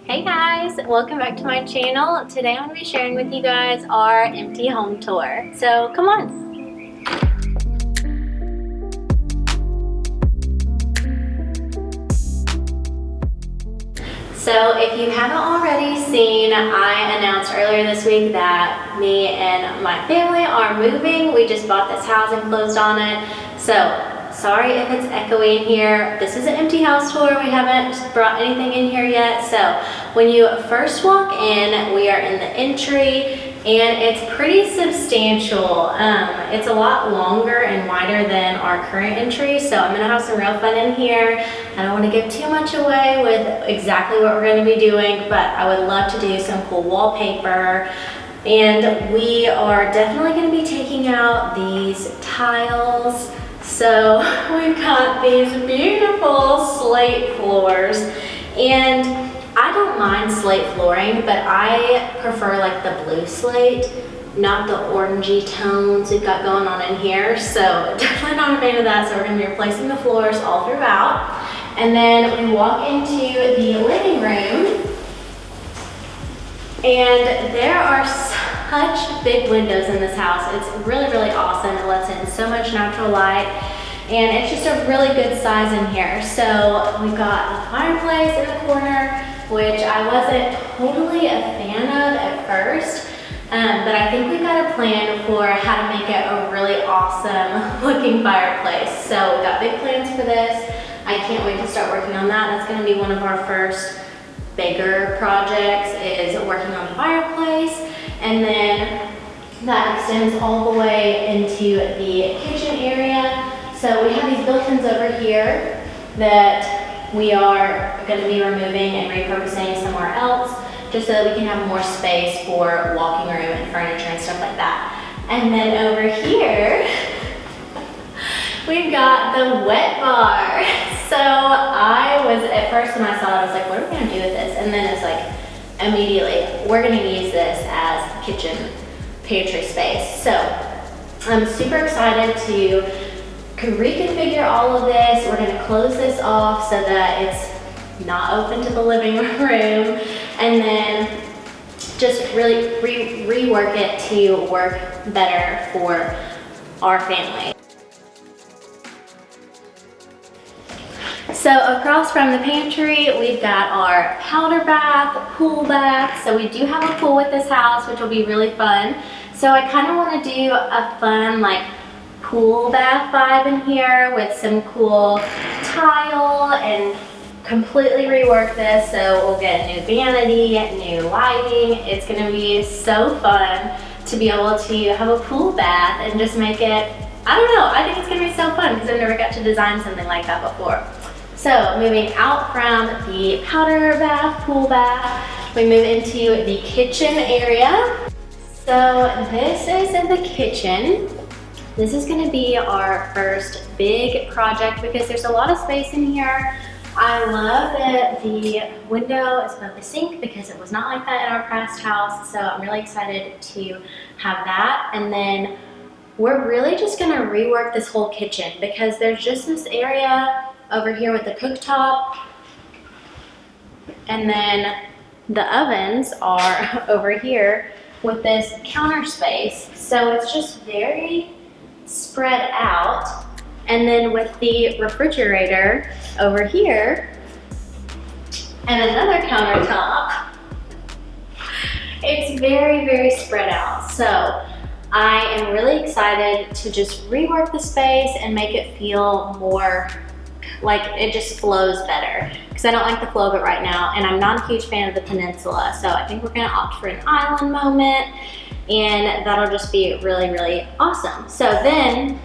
Hey guys, welcome back to my channel. Today I'm going to be sharing with you guys our empty home tour. So come on. So if you haven't already seen, I announced earlier this week that me and my family are moving. We just bought this house and closed on it. So sorry if it's echoing here. This is an empty house tour. We haven't brought anything in here yet. So when you first walk in, we are in the entry and it's pretty substantial. It's a lot longer and wider than our current entry. So I'm gonna have some real fun in here. I don't wanna give too much away with exactly what we're gonna be doing, but I would love to do some cool wallpaper. And we are definitely gonna be taking out these tiles. So we've got these beautiful slate floors, and I don't mind slate flooring, but I prefer like the blue slate, not the orangey tones we've got going on in here. So definitely not a fan of that. So we're gonna be replacing the floors all throughout. And then we walk into the living room, and there are such big windows in this house. It's really, really awesome. It lets in so much natural light, and it's just a really good size in here. So we've got a fireplace in the corner, which I wasn't totally a fan of at first, but I think we've got a plan for how to make it a really awesome looking fireplace. So we've got big plans for this. I can't wait to start working on that. That's gonna be one of our first bigger projects, is working on the fireplace. And then that extends all the way into the kitchen area. So we have these built-ins over here that we are going to be removing and repurposing somewhere else, just so that we can have more space for walking room and furniture and stuff like that. And then over here, we've got the wet bar. So I was, at first when I saw it, I was like, what are we going to do with this? And then it's like, immediately, we're going to use this as kitchen pantry space. So I'm super excited to reconfigure all of this. We're going to close this off so that it's not open to the living room, and then just really rework it to work better for our family. So across from the pantry, we've got our powder bath, pool bath. So we do have a pool with this house, which will be really fun. So I kind of want to do a fun like pool bath vibe in here with some cool tile and completely rework this. So we'll get new vanity, new lighting. It's going to be so fun to be able to have a pool bath and just make it, I don't know, I think it's going to be so fun because I've never got to design something like that before. So moving out from the powder bath, pool bath, we move into the kitchen area. So this is in the kitchen. This is going to be our first big project because there's a lot of space in here. I love that the window is above the sink because it was not like that in our past house. So I'm really excited to have that. And then we're really just going to rework this whole kitchen because there's just this area over here with the cooktop, and then the ovens are over here with this counter space. So it's just very spread out. And then with the refrigerator over here and another countertop, it's very, very spread out. So I am really excited to just rework the space and make it feel more like it just flows better, because I don't like the flow of it right now, and I'm not a huge fan of the peninsula. So I think we're gonna opt for an island moment, and that'll just be really, really awesome. So then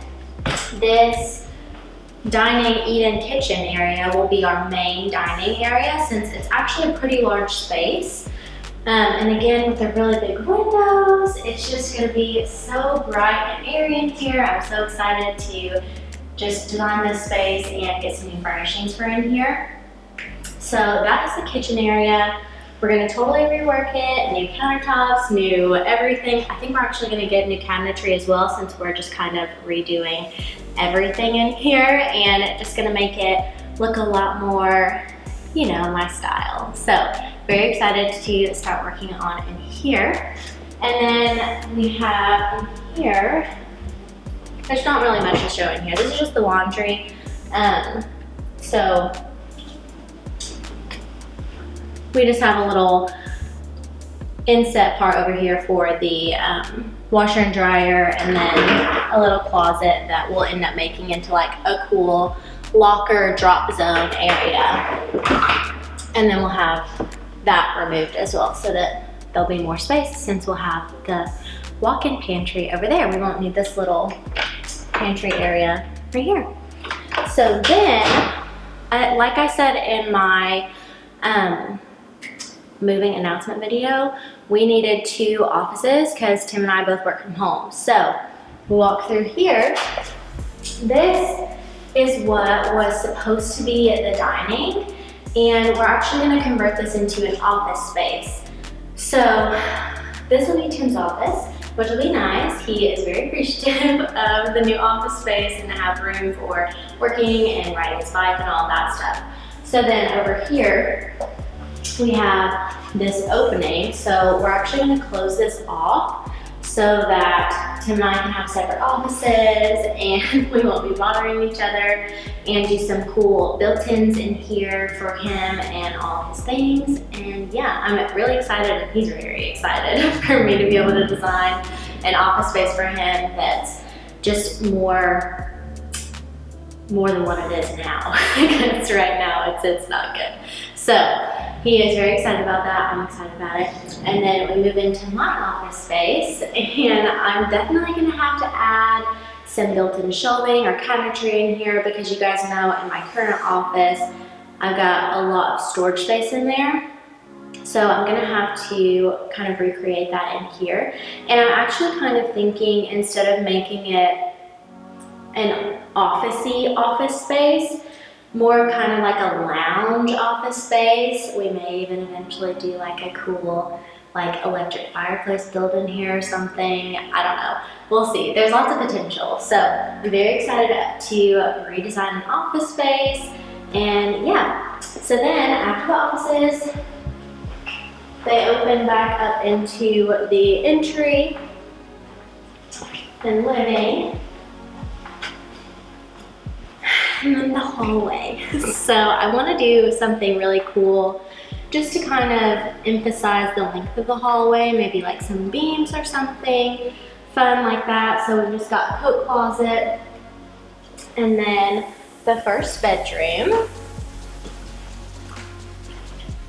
this dining, eat-in kitchen area will be our main dining area, since it's actually a pretty large space. And again, with the really big windows, it's just gonna be so bright and airy in here. I'm so excited to just design this space and get some new furnishings for in here. So that is the kitchen area. We're gonna totally rework it, new countertops, new everything. I think we're actually gonna get new cabinetry as well, since we're just kind of redoing everything in here, and it's just gonna make it look a lot more, you know, my style. So very excited to start working on in here. And then we have in here, there's not really much to show in here. This is just the laundry. So we just have a little inset part over here for the washer and dryer, and then a little closet that we'll end up making into like a cool locker drop zone area. And then we'll have that removed as well so that there'll be more space since we'll have the walk-in pantry over there. We won't need this little pantry area right here. So then, like I said in my moving announcement video, we needed 2 offices because Tim and I both work from home. So we walk through here. This is what was supposed to be the dining, and we're actually going to convert this into an office space. So this will be Tim's office, which will be nice. He is very appreciative of the new office space and to have room for working and riding his bike and all that stuff. So then over here, we have this opening. So we're actually going to close this off so that Tim and I can have separate offices and we won't be bothering each other, and do some cool built-ins in here for him and all his things. And yeah, I'm really excited, and he's very excited for me to be able to design an office space for him that's just more than what it is now. Because right now it's not good. So he is very excited about that. I'm excited about it. And then we move into my office space, and I'm definitely gonna have to add some built-in shelving or cabinetry in here, because you guys know in my current office, I've got a lot of storage space in there. So I'm gonna have to kind of recreate that in here. And I'm actually kind of thinking, instead of making it an office-y office space, more kind of like a lounge office space. We may even eventually do like a cool like electric fireplace built in here or something. I don't know. We'll see. There's lots of potential. So I'm very excited to redesign an office space. And yeah, so then after the offices, they open back up into the entry and living. And then the hallway. So I want to do something really cool just to kind of emphasize the length of the hallway, maybe like some beams or something fun like that. So we've just got a coat closet, and then the first bedroom.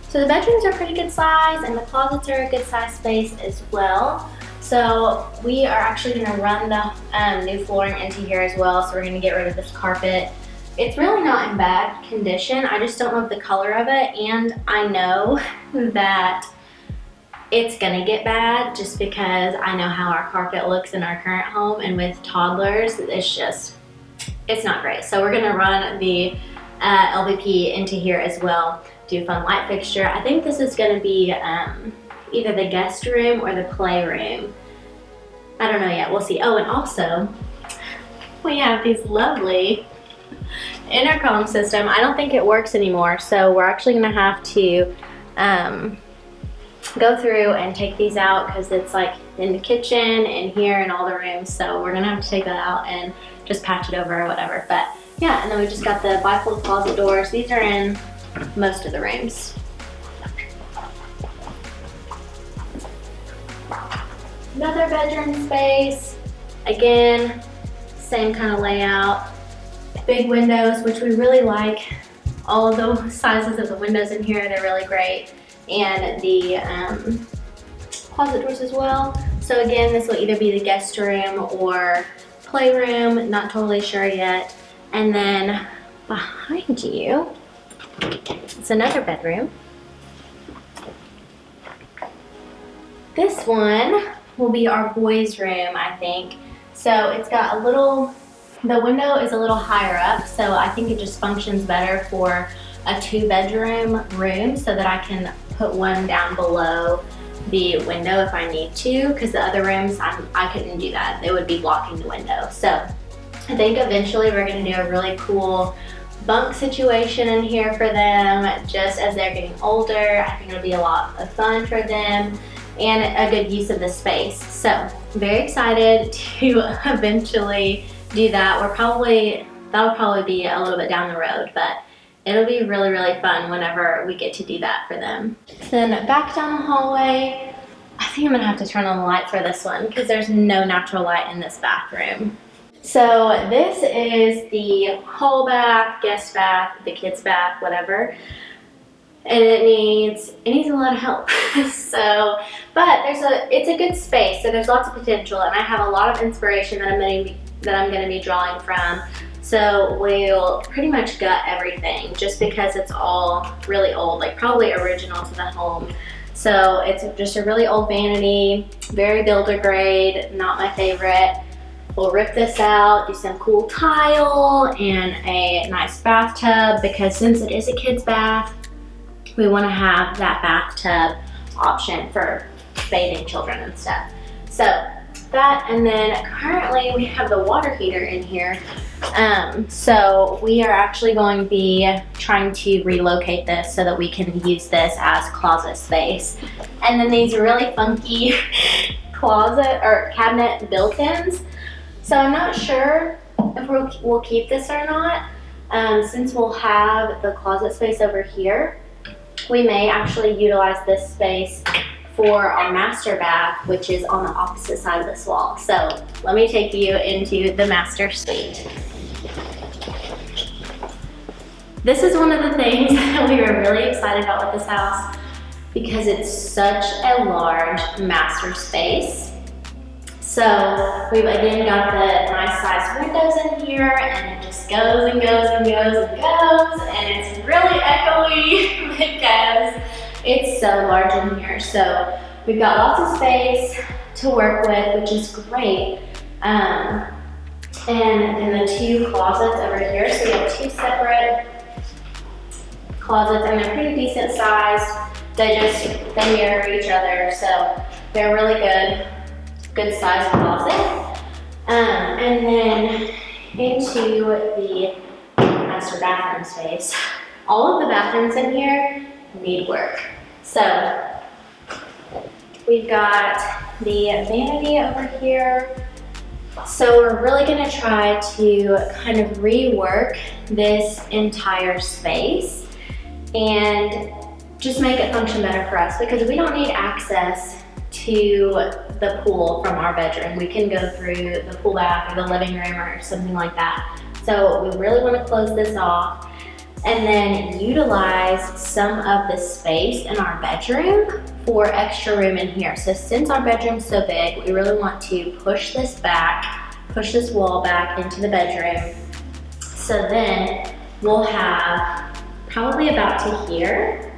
So the bedrooms are pretty good size, and the closets are a good size space as well. So we are actually going to run the new flooring into here as well. So we're going to get rid of this carpet. It's really not in bad condition. I just don't love the color of it, and I know that it's gonna get bad just because I know how our carpet looks in our current home, and with toddlers, it's not great. So we're gonna run the LVP into here as well, do a fun light fixture. I think this is gonna be either the guest room or the playroom. I don't know yet, we'll see. Oh, and also, we have these lovely intercom system. I don't think it works anymore, so we're actually gonna have to go through and take these out, because it's like in the kitchen and here and all the rooms. So we're gonna have to take that out and just patch it over or whatever. But yeah, and then we just got the bifold closet doors. These are in most of the rooms. Another bedroom space. Again, same kind of layout. Big windows, which we really like. All of the sizes of the windows in here, they're really great. And the closet doors as well. So again, this will either be the guest room or playroom, not totally sure yet. And then behind you, it's another bedroom. This one will be our boys' room, I think. So it's got a little, the window is a little higher up, so I think it just functions better for a 2-bedroom room, so that I can put one down below the window if I need to, because the other rooms, I couldn't do that. They would be blocking the window. So I think eventually we're gonna do a really cool bunk situation in here for them just as they're getting older. I think it'll be a lot of fun for them and a good use of the space. So I'm very excited to eventually do that. That'll probably be a little bit down the road, but it'll be really, really fun whenever we get to do that for them. Then back down the hallway, I think I'm gonna have to turn on the light for this one because there's no natural light in this bathroom. So this is the hall bath, guest bath, the kids bath, whatever. And it needs a lot of help. But it's a good space, so there's lots of potential, and I have a lot of inspiration that I'm gonna be drawing from. So we'll pretty much gut everything just because it's all really old, like probably original to the home. So it's just a really old vanity, very builder grade, not my favorite. We'll rip this out, do some cool tile and a nice bathtub because since it is a kid's bath, we want to have that bathtub option for bathing children and stuff. So that, and then currently we have the water heater in here. So we are actually going to be trying to relocate this so that we can use this as closet space. And then these really funky closet or cabinet built-ins. So I'm not sure if we'll keep this or not. Since we'll have the closet space over here, we may actually utilize this space for our master bath, which is on the opposite side of this wall. So let me take you into the master suite. This is one of the things that we were really excited about with this house because it's such a large master space. So we've again got the nice sized windows in here, and it just goes and goes and goes and goes, and it's really echoey because it's so large in here. So we've got lots of space to work with, which is great. And then the two closets over here. So we have two separate closets, and they're pretty decent sized. They mirror each other, so they're really good sized closet. And then into the master bathroom space. All of the bathrooms in here need work. So we've got the vanity over here. So we're really gonna try to kind of rework this entire space and just make it function better for us because we don't need access to the pool from our bedroom. We can go through the pool bath or the living room or something like that. So we really want to close this off and then utilize some of the space in our bedroom for extra room in here. So since our bedroom's so big, we really want to push this wall back into the bedroom. So then we'll have probably about to here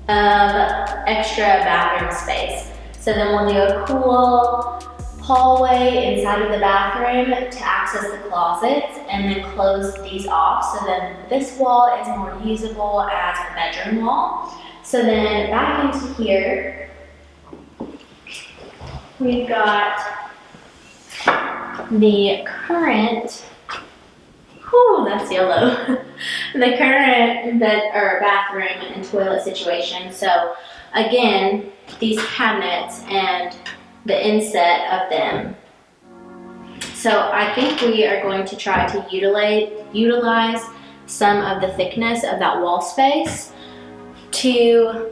of extra bathroom space. So then we'll do a cool hallway inside of the bathroom to access the closets and then close these off. So then this wall is more usable as a bedroom wall. So then back into here, we've got the current, that's yellow. The current bathroom and toilet situation. So again, these cabinets and the inset of them. So I think we are going to try to utilize some of the thickness of that wall space to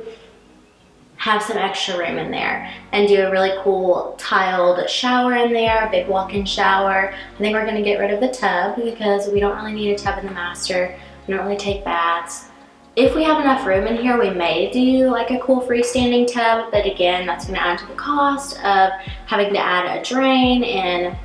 have some extra room in there and do a really cool tiled shower in there, a big walk-in shower. I think we're gonna get rid of the tub because we don't really need a tub in the master. We don't really take baths. If we have enough room in here, we may do like a cool freestanding tub, but again, that's gonna add to the cost of having to add a drain and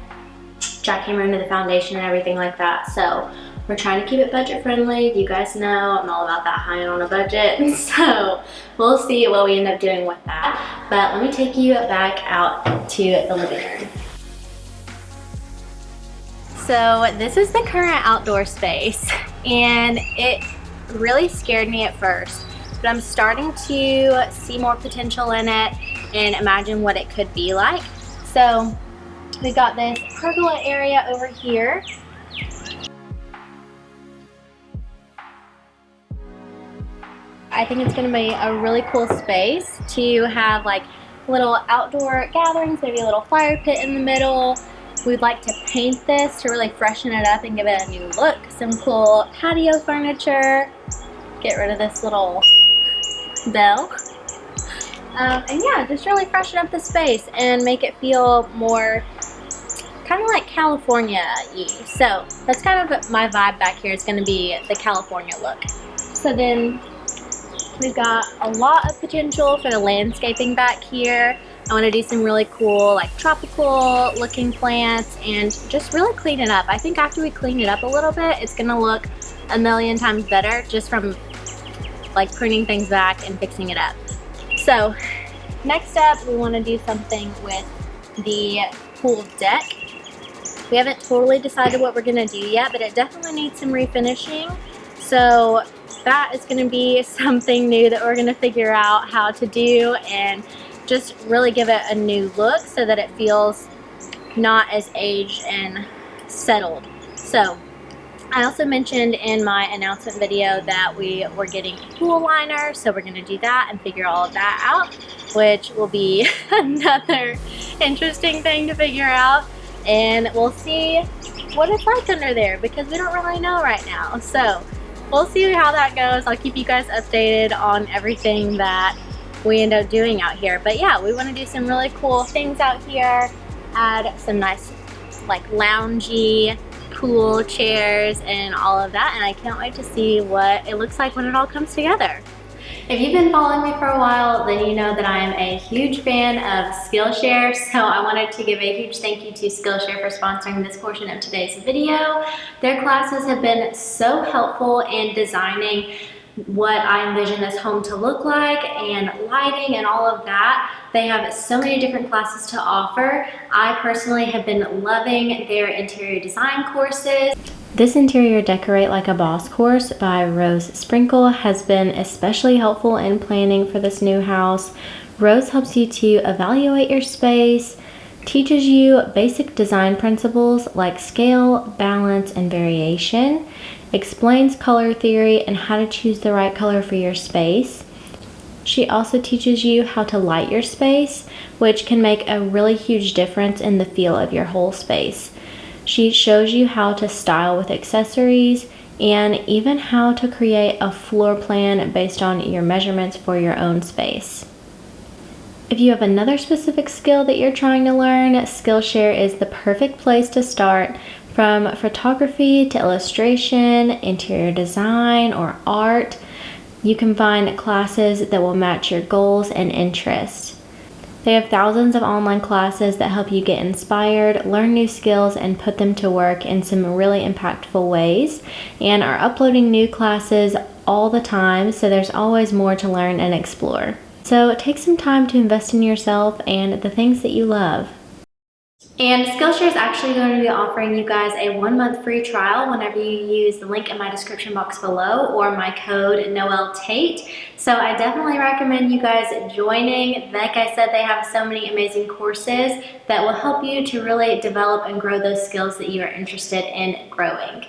jackhammer into the foundation and everything like that. So we're trying to keep it budget friendly. You guys know I'm all about that high on a budget. So we'll see what we end up doing with that. But let me take you back out to the living room. So this is the current outdoor space, and it really scared me at first, but I'm starting to see more potential in it and imagine what it could be like. So we've got this pergola area over here. I think it's gonna be a really cool space to have like little outdoor gatherings, maybe a little fire pit in the middle. We'd like to paint this to really freshen it up and give it a new look. Some cool patio furniture. Get rid of this little bell. And yeah, just really freshen up the space and make it feel more kind of like California-y. So that's kind of my vibe back here. It's going to be the California look. So then we've got a lot of potential for the landscaping back here. I want to do some really cool like tropical looking plants and just really clean it up. I think after we clean it up a little bit, it's going to look a million times better just from like pruning things back and fixing it up. So next up, we want to do something with the pool deck. We haven't totally decided what we're going to do yet, but it definitely needs some refinishing. So that is going to be something new that we're going to figure out how to do and just really give it a new look so that it feels not as aged and settled. So I also mentioned in my announcement video that we were getting a pool liner, so we're going to do that and figure all of that out, which will be another interesting thing to figure out. And we'll see what it's like under there because we don't really know right now. So we'll see how that goes. I'll keep you guys updated on everything that we end up doing out here. But yeah, we want to do some really cool things out here, add some nice like loungy pool chairs and all of that, and I can't wait to see what it looks like when it all comes together. If you've been following me for a while, then you know that I am a huge fan of Skillshare, so I wanted to give a huge thank you to Skillshare for sponsoring this portion of today's video. Their classes have been so helpful in designing what I envision this home to look like and lighting and all of that. They have so many different classes to offer. I personally have been loving their interior design courses. This Interior Decorate Like a Boss course by Rose Sprinkle has been especially helpful in planning for this new house. Rose helps you to evaluate your space, teaches you basic design principles like scale, balance, and variation, explains color theory and how to choose the right color for your space. She also teaches you how to light your space, which can make a really huge difference in the feel of your whole space. She shows you how to style with accessories and even how to create a floor plan based on your measurements for your own space. If you have another specific skill that you're trying to learn, Skillshare is the perfect place to start. From photography to illustration, interior design, or art, you can find classes that will match your goals and interests. They have thousands of online classes that help you get inspired, learn new skills, and put them to work in some really impactful ways, and are uploading new classes all the time, so there's always more to learn and explore. So take some time to invest in yourself and the things that you love. And Skillshare is actually going to be offering you guys a 1-month free trial whenever you use the link in my description box below or my code NoelleTate. So I definitely recommend you guys joining. Like I said, they have so many amazing courses that will help you to really develop and grow those skills that you are interested in growing.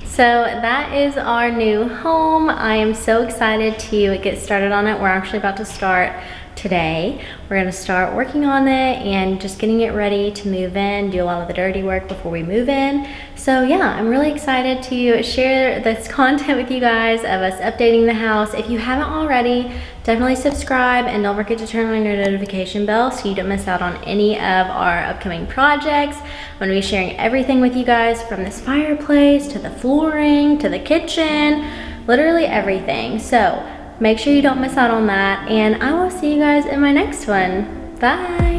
So that is our new home. I am so excited to get started on it. We're actually about to start today. We're going to start working on it and just getting it ready to move in, do a lot of the dirty work before we move in. So yeah, I'm really excited to share this content with you guys of us updating the house. If you haven't already, definitely subscribe and don't forget to turn on your notification bell so you don't miss out on any of our upcoming projects. I'm going to be sharing everything with you guys, from this fireplace to the flooring to the kitchen, literally everything. So make sure you don't miss out on that, and I will see you guys in my next one. Bye!